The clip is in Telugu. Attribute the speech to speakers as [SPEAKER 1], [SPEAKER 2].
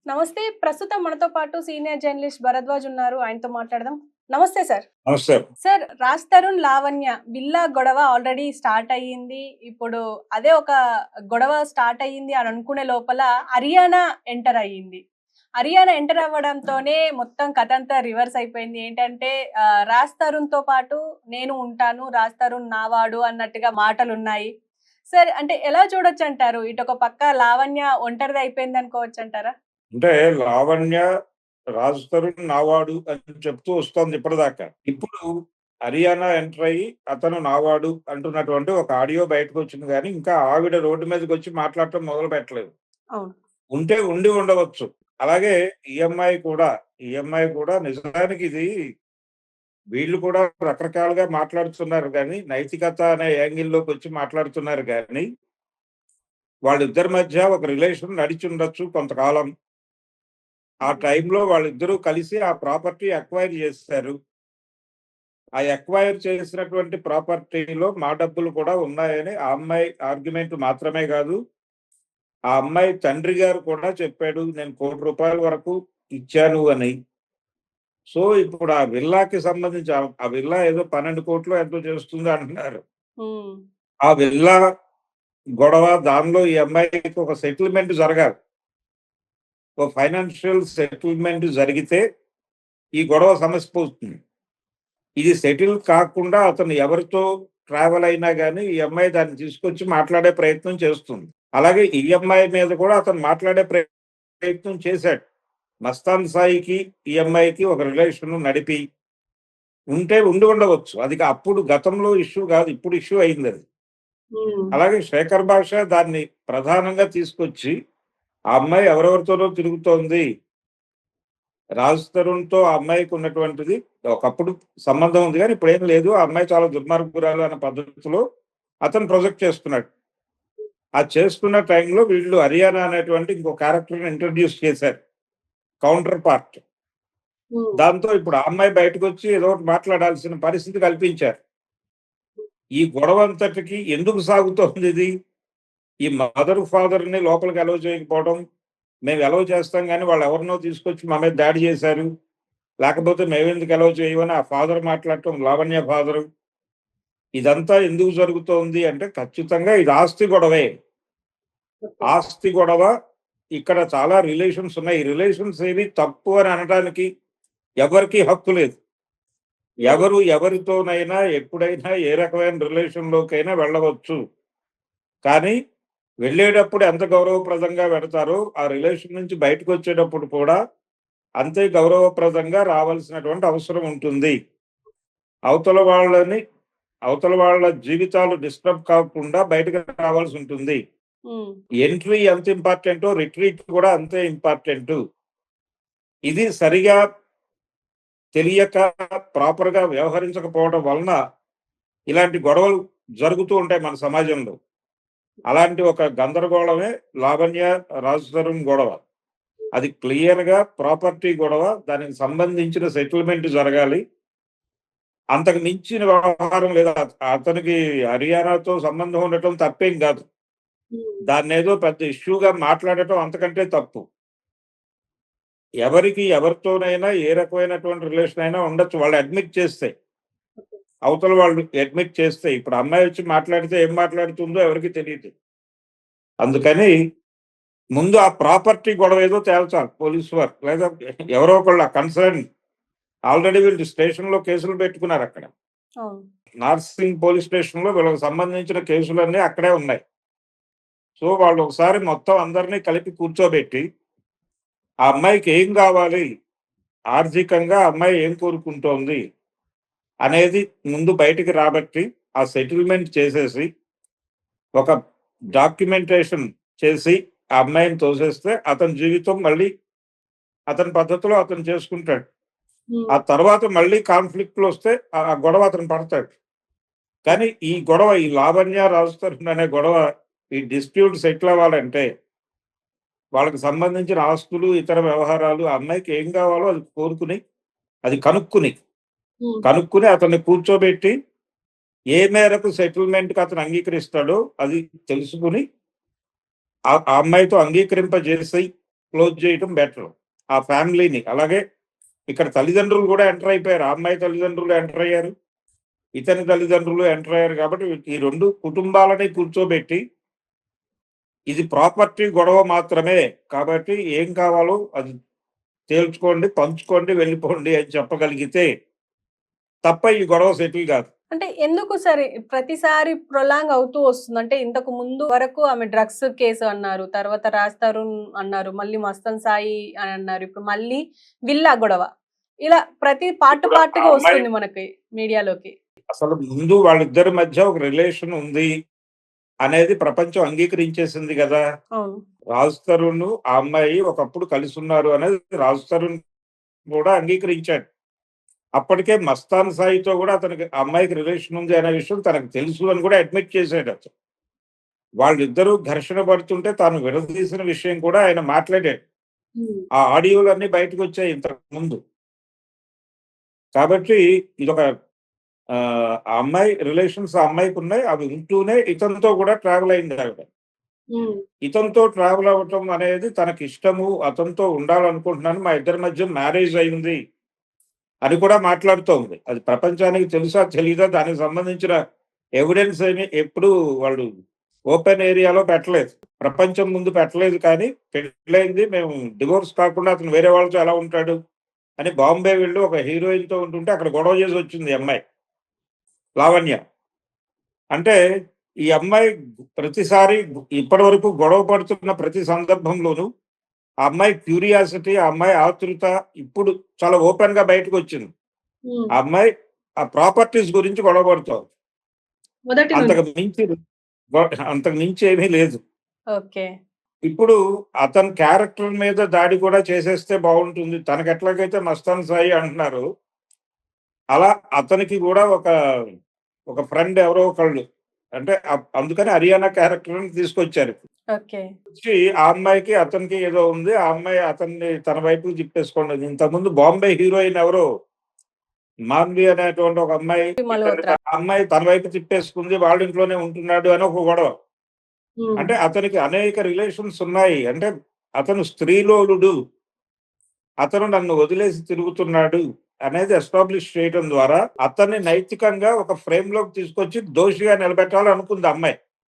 [SPEAKER 1] నమస్తే. ప్రస్తుతం మనతో పాటు సీనియర్ జర్నలిస్ట్ భరద్వాజ్ ఉన్నారు. ఆయనతో మాట్లాడదాం. నమస్తే సార్.
[SPEAKER 2] నమస్కారం.
[SPEAKER 1] సార్, 'రాజ్ తరుణ్', 'లావణ్య' విల్లా గొడవ ఆల్రెడీ స్టార్ట్ అయ్యింది. ఇప్పుడు అదే ఒక గొడవ స్టార్ట్ అయ్యింది అని అనుకునే లోపల హరియానా ఎంటర్ అయ్యింది. హరియానా ఎంటర్ అవ్వడంతోనే మొత్తం కథంతా రివర్స్ అయిపోయింది. ఏంటంటే 'రాజ్ తరుణ్‌తో' పాటు నేను ఉంటాను. 'రాజ్ తరుణ్' నావాడు అన్నట్టుగా మాటలున్నాయి. సార్, అంటే ఎలా చూడొచ్చంటారు? ఇటొక పక్క లావణ్య ఒంటరిది అయిపోయింది అనుకోవచ్చంటారా?
[SPEAKER 2] అంటే లావణ్య, రాజ్ తరుణ్ నావాడు అని చెప్తూ వస్తోంది ఇప్పటిదాకా. ఇప్పుడు హరియానా ఎంటర్ అయ్యి అతను నావాడు అంటున్నటువంటి ఒక ఆడియో బయటకొచ్చింది గానీ, ఇంకా ఆవిడ రోడ్డు మీదకొచ్చి మాట్లాడటం మొదలు పెట్టలేదు.
[SPEAKER 1] అవును.
[SPEAKER 2] ఉంటే ఉండి ఉండవచ్చు. అలాగే ఈ అమ్మాయి కూడా నిజానికి ఇది వీళ్ళు కూడా రకరకాలుగా మాట్లాడుతున్నారు గానీ, నైతికత అనే యాంగిల్‌లోకొచ్చి మాట్లాడుతున్నారు గానీ, వాళ్ళిద్దరి మధ్య ఒక రిలేషన్ నడిచుండొచ్చు కొంతకాలం. ఆ టైంలో వాళ్ళిద్దరూ కలిసి ఆ ప్రాపర్టీ అక్వైర్ చేసేశారు. ఆ అక్వైర్ చేసినటువంటి ప్రాపర్టీలో మా డబ్బులు కూడా ఉన్నాయని ఆ అమ్మాయి ఆర్గ్యుమెంట్ మాత్రమే కాదు, ఆ అమ్మాయి తండ్రి గారు కూడా చెప్పాడు. నేను ₹1,00,00,000 వరకు ఇచ్చాను అని. సో, ఇప్పుడు ఆ విల్లాకి సంబంధించి ఆ విల్లా ఏదో 12,00,00,000 ఎంతో చేస్తుంది అంటున్నారు.
[SPEAKER 1] హ్మ్.
[SPEAKER 2] ఆ విల్లా గొడవ దానిలో ఈ అమ్మాయికి ఒక సెటిల్‌మెంట్ జరగాలి. ఒక ఫైనాన్షియల్ సెటిల్‌మెంట్ జరిగితే ఈ గొడవ సమస్య పోతుంది. ఇది సెటిల్ కాకుండా అతను ఎవరితో ట్రావెల్ అయినా గానీ, ఈ అమ్మాయి దాన్ని తీసుకొచ్చి మాట్లాడే ప్రయత్నం చేస్తుంది. అలాగే ఈ అమ్మాయి మీద కూడా అతను మాట్లాడే ప్రయత్నం చేశాడు. మస్తాన్ సాయికి, ఈ అమ్మాయికి ఒక రిలేషన్ నడిపి ఉంటే ఉండి ఉండవచ్చు. అది అప్పుడు గతంలో ఇష్యూ గాదు. ఇప్పుడు ఇష్యూ అయిందది.
[SPEAKER 1] హ్మ్.
[SPEAKER 2] అలాగే శేఖర్ భాష దాన్ని ప్రధానంగా తీసుకొచ్చి, ఆ అమ్మాయి ఎవరెవరితోనో తిరుగుతోంది. రాజ్ తరుణ్‌తో ఆ అమ్మాయికి ఉన్నటువంటిది ఒకప్పుడు సంబంధం ఉంది గానీ, ఇప్పుడేం లేదు. ఆ అమ్మాయి చాలా దుర్మార్గురాలు అన్న పద్ధతిలో అతను ప్రొజెక్ట్ చేస్తున్నాడు. ఆ చేస్తున్న టైంలో వీళ్ళు హరియానా అనేటువంటి ఇంకో క్యారెక్టర్‌ని ఇంట్రొడ్యూస్ చేశారు. Counter part.
[SPEAKER 1] హ్మ్.
[SPEAKER 2] దాంతో ఇప్పుడు ఆ అమ్మాయి బయటకొచ్చి ఏదో ఒకటి మాట్లాడాల్సిన పరిస్థితి కల్పించారు. ఈ గొడవ అంతటికి ఎందుకు సాగుతోందిది? ఈ మదర్, ఫాదర్‌ని లోపలికి అలౌ చేయకపోవడం, మేము అలౌ చేస్తాం గానీ వాళ్ళెవరినో తీసుకొచ్చి మా మీద దాడి చేశారు. లేకపోతే మేమెందుకు అలౌ చేయమని ఆ ఫాదర్ మాట్లాడటం, లావణ్య ఫాదరు. ఇదంతా ఎందుకు జరుగుతోంది అంటే ఖచ్చితంగా ఇది ఆస్తి గొడవే.
[SPEAKER 1] ఓకే.
[SPEAKER 2] ఆస్తి గొడవ ఇక్కడ చాలా రిలేషన్స్ ఉన్నాయి. ఈ రిలేషన్స్ ఏవి తప్పు అని అనటానికి ఎవరికీ హక్కు లేదు.
[SPEAKER 1] హ్మ్.
[SPEAKER 2] ఎవరు ఎవరితోనైనా ఎప్పుడైనా ఏ రకమైన రిలేషన్‌లోకైనా వెళ్ళవచ్చు. కానీ వెళ్ళేటప్పుడు ఎంత గౌరవప్రదంగా వెడతారో, ఆ రిలేషన్ నుంచి బయటకొచ్చేటప్పుడు కూడా అంతే గౌరవప్రదంగా రావాల్సినటువంటి అవసరం ఉంటుంది. అవతల వాళ్ళని అవతల వాళ్ళ జీవితాలు డిస్టర్బ్ కాకుండా బయటకి రావాల్సుంటుంది.
[SPEAKER 1] హ్మ్.
[SPEAKER 2] ఎంట్రీ ఎంత ఇంపార్టెంటో రిట్రీట్ కూడా అంతే ఇంపార్టెంటు. ఇది సరిగా తెలియక ప్రాపర్‌గా వ్యవహరించకపోవడం వలన ఇలాంటి గొడవలు జరుగుతూ ఉంటాయి మన సమాజంలో. అలాంటి ఒక గందరగోళమే లావణ్య, రాజ్ తరుణ్ గొడవ. అది క్లియర్‌గా ప్రాపర్టీ గొడవ. దానికి సంబంధించిన సెటిల్‌మెంట్ జరగాలి. అంతకు మించిన వ్యవహారం లేదు. అతనికి హర్యానాతో సంబంధం ఉండటం తప్పేం గాదు.
[SPEAKER 1] హ్మ్.
[SPEAKER 2] దాన్నేదో పెద్ద ఇష్యూగా మాట్లాడటం అంతకంటే తప్పు. ఎవరితోనైనా ఏ రకమైనటువంటి రిలేషన్ అయినా ఉండొచ్చు. వాళ్ళు అడ్మిట్ చేస్తే. అవతల వాళ్ళు అడ్మిట్ చేస్తే. ఇప్పుడు అమ్మాయి వచ్చి మాట్లాడితే ఏం మాట్లాడుతుందో ఎవరికీ తెలీదు. అందుకని ముందు ఆ ప్రాపర్టీ గొడవ ఏదో తేల్చాలి పోలీసు వారు. లేదా ఎవరో ఒకళ్ళు కన్సర్న్ ఆల్రెడీ వీళ్ళు స్టేషన్‌లో కేసులు పెట్టుకున్నారక్కడ.
[SPEAKER 1] అవును.
[SPEAKER 2] నార్సింగ్ పోలీస్ స్టేషన్‌లో వీళ్ళకి సంబంధించిన కేసులన్నీ అక్కడే ఉన్నాయి. సో, వాళ్ళు ఒకసారి మొత్తం అందరిని కలిపి కూర్చోబెట్టి, ఆ అమ్మాయికి ఏం గావాలి? ఆర్థికంగా ఆ అమ్మాయి ఏం కోరుకుంటోంది? అనేది ముందు బయటికి రాబట్టి, ఆ సెటిల్‌మెంట్ చేసేసి, ఒక డాక్యుమెంటేషన్ చేసి, ఆ అమ్మాయిని తోసేస్తే అతని జీవితం మళ్ళీ అతని పద్ధతిలో అతను చేసుకుంటాడు. ఆ
[SPEAKER 1] హ్మ్.
[SPEAKER 2] తర్వాత మళ్ళీ కాన్‌ఫ్లిక్ట్‌లొస్తే ఆ గొడవ అతను పడతాడు. కానీ ఈ గొడవ ఈ లావణ్య, రాజ్ తరుణ్ అనే గొడవ ఈ డిస్ప్యూట్ సెటిల్ అవ్వాలంటే వాళ్ళకి సంబంధించిన ఆస్తులు, ఇతర వ్యవహారాలు ఆ అమ్మాయికి ఏం కావాలో అది కోరుకుని, అది కనుక్కుని,
[SPEAKER 1] హ్మ్.
[SPEAKER 2] కనుక్కుని అతన్ని కూర్చోబెట్టి ఏ మేరకు సెటిల్‌మెంట్‌కి అతను అంగీకరిస్తాడో అది తెలుసుకొని ఆ ఆ అమ్మాయితో అంగీకరింపజేసి క్లోజ్ చేయటం బెటర్ ఆ ఫ్యామిలీని. అలాగే ఇక్కడ తల్లిదండ్రులు కూడా ఎంటర్ అయిపోయారు. ఆ అమ్మాయి తల్లిదండ్రులు ఎంటర్ అయ్యారు, ఇతని తల్లిదండ్రులు ఎంటర్ అయ్యారు. కాబట్టి ఈ 2 కుటుంబాలని కూర్చోబెట్టి ఇది ప్రాపర్టీ గొడవ మాత్రమే. కాబట్టి ఏం కావాలో అది తేల్చుకోండి, పంచుకోండి, వెళ్ళిపోండి అని చెప్పగలిగితే తప్ప ఈ గొడవ సెటిల్ కాదు.
[SPEAKER 1] అంటే ఎందుకు సరే ప్రతిసారి ప్రొలాంగ్ అవుతూ వస్తుంది? అంటే ఇంతకు ముందు వరకు ఆమె డ్రగ్స్ కేసు అన్నారు. తర్వాత రాజ్ తరుణ్ అన్నారు. మళ్ళీ మస్తాన్ సాయి అని అన్నారు. ఇప్పుడు మళ్ళీ విల్లా గొడవ. ఇలా ప్రతి పార్ట్
[SPEAKER 2] ఇప్పుడు ఆ
[SPEAKER 1] పార్ట్‌గా
[SPEAKER 2] అమ్మాయి
[SPEAKER 1] వస్తుంది మనకి మీడియాలోకి.
[SPEAKER 2] అసలు ముందు వాళ్ళిద్దరి మధ్య ఒక రిలేషన్ ఉంది అనేది ప్రపంచం అంగీకరించేసింది కదా!
[SPEAKER 1] అవును.
[SPEAKER 2] రాజ్ తరుణ్, ఆ అమ్మాయి ఒకప్పుడు కలిసున్నారు అనేది రాజ్ తరుణ్ కూడా అంగీకరించాడు. అప్పటికే మస్తాన్ సాయితో కూడా అతనికి ఆ అమ్మాయికి రిలేషన్ ఉంది అనే విషయం తనకు తెలుసు అని కూడా అడ్మిట్ చేసాడు అతను. వాళ్ళిద్దరూ ఘర్షణ పడుతుంటే తాను విడదీసిన విషయం కూడా ఆయన మాట్లాడాడు.
[SPEAKER 1] హ్మ్.
[SPEAKER 2] ఆ ఆడియోలన్నీ బయటకొచ్చాయి ఇంతకు ముందు. కాబట్టి ఇదొక ఆ అమ్మాయి రిలేషన్స్ ఆ అమ్మాయికున్నాయి. అవి ఉంటూనే ఇతనితో కూడా ట్రావెల్ అయింది ఆవిడ.
[SPEAKER 1] హ్మ్.
[SPEAKER 2] ఇతనితో ట్రావెల్ అవ్వటం అనేది తనకిష్టము. అతనితో ఉండాలనుకుంటున్నాను. మా ఇద్దరి మధ్య మ్యారేజ్ అయింది అని కూడా మాట్లాడుతోంది. అది ప్రపంచానికి తెలుసా? తెలీదా? దానికి సంబంధించిన ఎవిడెన్స్ ఏమి ఎప్పుడూ వాళ్ళు ఓపెన్ ఏరియాలో పెట్టలేదు. ప్రపంచం ముందు పెట్టలేదు కానీ పెళ్ళయింది. మేము డివోర్స్ కాకుండా అతను వేరే వాళ్ళతో ఎలా ఉంటాడు అని బాంబే వెళ్లి ఒక హీరోయిన్‌తో ఉంటుంటే అక్కడ గొడవ చేసి వచ్చింది ఈ అమ్మాయి. లావణ్య. అంటే ఈ అమ్మాయి ప్రతిసారి ఇప్పటివరకు గొడవ పడుతున్న ప్రతి సందర్భంలోనూ ఆ అమ్మాయి క్యూరియాసిటీ, ఆ అమ్మాయి ఆతృత ఇప్పుడు చాలా ఓపెన్‌గా బయటకొచ్చింది.
[SPEAKER 1] హ్మ్.
[SPEAKER 2] ఆ అమ్మాయి ఆ ప్రాపర్టీస్ గురించి గొడవ పడుతోంది.
[SPEAKER 1] మొదటి
[SPEAKER 2] అంతకు
[SPEAKER 1] నుంచి.
[SPEAKER 2] మించి అంతకు మించి ఏమీ లేదు.
[SPEAKER 1] ఓకే.
[SPEAKER 2] ఇప్పుడు అతని క్యారెక్టర్ మీద దాడి కూడా చేసేస్తే బావుంటుంది. తనకెట్లాగైతే మస్తాన్ సాయి అంటున్నారో, అలా అతనికి కూడా ఒక ఫ్రెండ్ ఎవరో ఒకళ్ళు అంటే అందుకని హరియానా క్యారెక్టర్‌ని తీసుకొచ్చారు.
[SPEAKER 1] ఓకే.
[SPEAKER 2] వచ్చి ఆ అమ్మాయికి, అతనికి ఏదో ఉంది. ఆ అమ్మాయి అతన్ని తన వైపుకి తిప్పేసుకున్నది. ఇంతకుముందు బాంబే హీరోయిన్ ఎవరో మాన్వి అనేటువంటి ఒక అమ్మాయి
[SPEAKER 1] మల్హోత్రా.
[SPEAKER 2] ఆ అమ్మాయి తన వైపు తిప్పేసుకుంది. వాళ్ళ ఇంట్లోనే ఉంటున్నాడు అని ఒక గొడవ.
[SPEAKER 1] హ్మ్.
[SPEAKER 2] అంటే అతనికి అనేక రిలేషన్స్ ఉన్నాయి. అంటే అతను స్త్రీలోలుడు. అతను నన్ను వదిలేసి తిరుగుతున్నాడు అనేది ఎస్టాబ్లిష్ చేయడం ద్వారా అతన్ని నైతికంగా ఒక ఫ్రేమ్‌లోకి తీసుకొచ్చి దోషిగా నిలబెట్టాలనుకుంది ఆ అమ్మాయి.